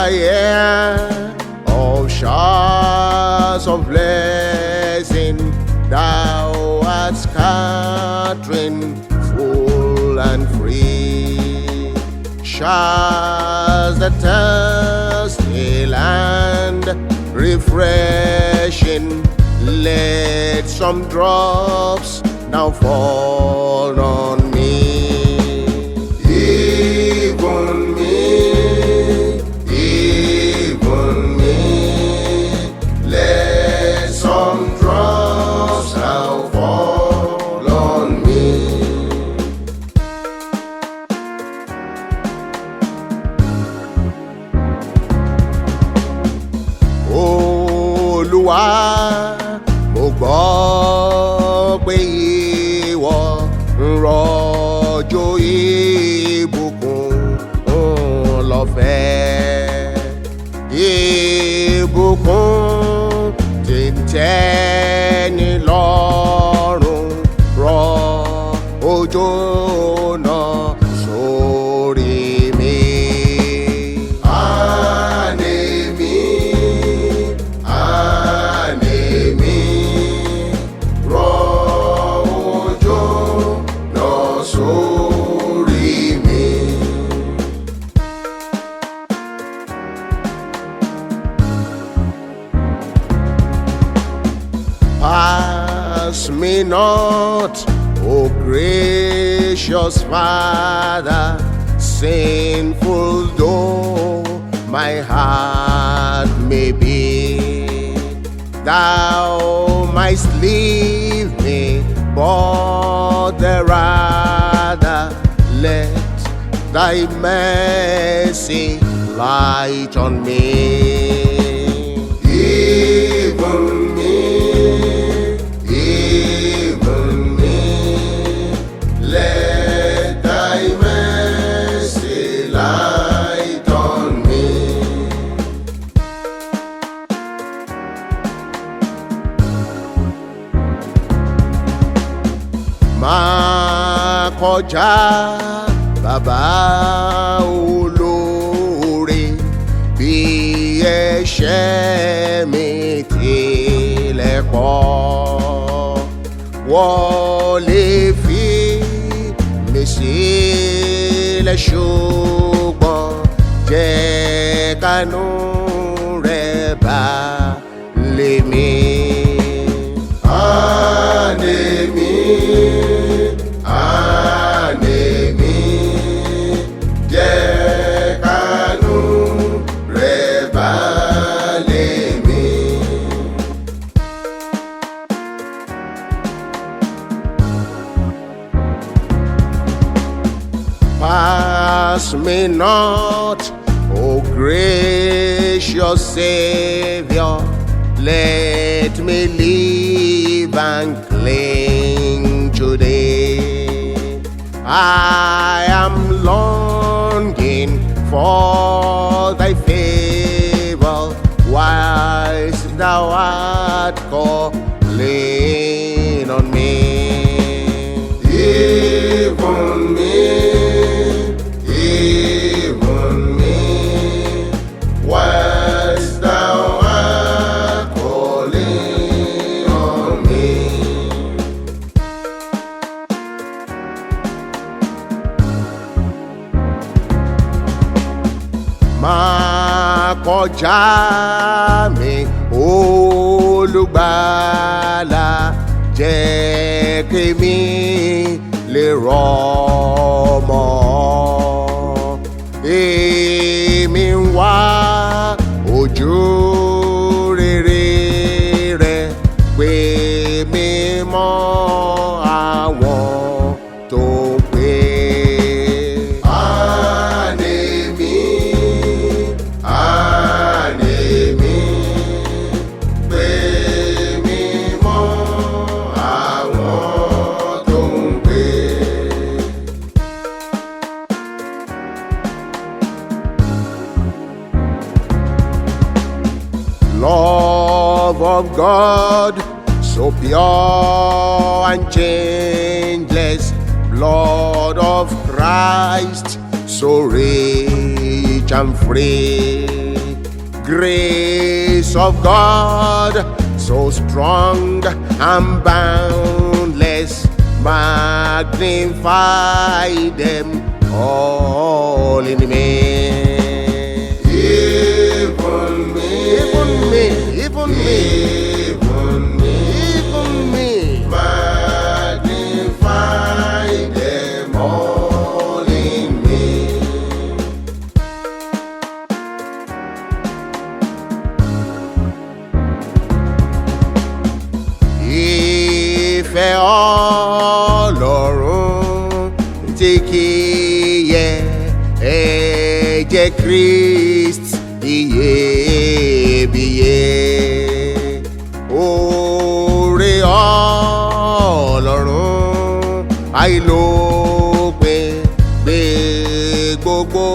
thy air of showers of blessing, thou art scattering full and free. Showers the thirsty land refreshing, let some drops now fall on me. Even me, let some drops now fall on me. Oluwa, mo gbọ́ pé Ìwọ Nrọ òjò ìbùkún lọfẹ. Ibukun tí ntẹ-ni lọrùn, rọ òjò náà sórí mi. Àní mi, rọ òjò náà sórí mi. Pass me not, O gracious Father, sinful though my heart may be. Thou mightst leave me, but the rather let thy mercy light on me. Even me, let thy mercy light on me. Máa kọjá bàbá Olõre, bí ẹ̀ṣẹ̀ mi tilẹ̀ pọ̀. Wọ́n lè fi mi sílẹ̀, ṣugbọn jẹ́ kánú rẹ̀ bá lé mi. Àní mi, jẹ́ kánú rẹ̀ bá lé mi. Pass me not, O gracious Saviour, let me live and cling to thee. I am longing for thy favour, whilst thou art calling on me. Even me, whilst thou art calling on me. Máa kọjá mi, Olugbala, jẹ́ kémi lè rọ́mọ. Èmi ń wá oju-rere rẹ, pè mí mọ́ àwọn tó ń pè. Love of God, so pure and changeless, blood of Christ, so rich and free. grace of God, so strong and boundless, magnify them all in me. Even me, even me, even me, even me, even me, magnify them all in me. Ìfẹ́ Ọlọ́run tí kì í yẹ, ẹ̀jẹ̀ Kristi iyebíye, oore Ọlọ́run àìlópin gbé gbogbo